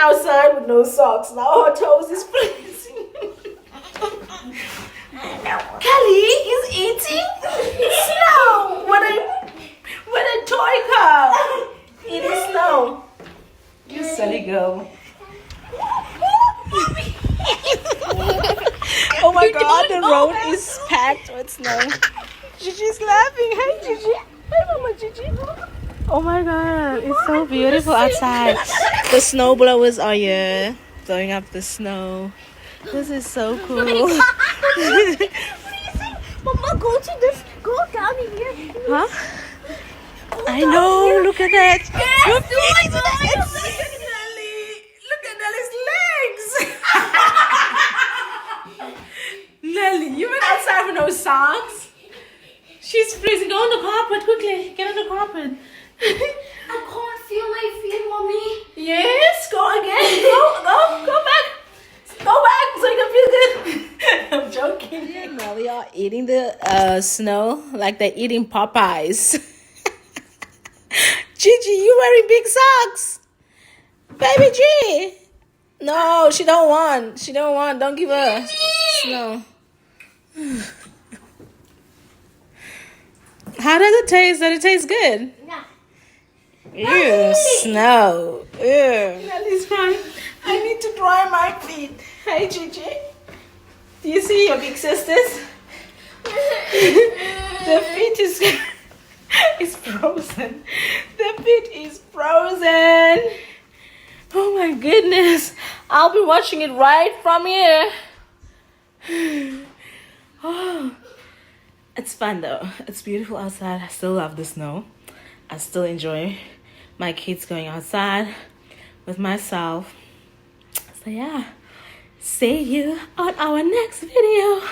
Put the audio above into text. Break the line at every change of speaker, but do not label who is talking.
outside with no socks. Now her toes is freezing. Kelly is eating snow with a toy car. Eating snow. You silly girl. Oh my god, the road is packed with snow. Gigi's laughing. Hi, Gigi. Hi, Mama Gigi. Oh my god, it's so beautiful outside. The snow blowers are here, blowing up the snow. This is so cool.
Mama, go to this. Go down here.
Huh? I know, look at that. Look at Nelly's legs. Nelly, you went outside with no socks? She's freezing. Go on the carpet quickly. Get on the carpet.
I can't feel my feet, Mommy.
Yes, go again. Go back. Go back so you can feel good. I'm joking. Nelly are eating the snow like they're eating Popeyes. Gigi, you wearing big socks. Baby G. No, she don't want. She don't want. Don't give her snow. How does it taste? Does it taste good?
Yeah.
Ew, snow. Ew. Nelly's crying. I need to dry my feet. Hey, Gigi. Do you see your big sisters? The feet is frozen. The feet is frozen. Oh my goodness. I'll be watching it right from here. Oh. It's fun though. It's beautiful outside. I still love the snow. I still enjoy my kids going outside with myself. So yeah, see you on our next video.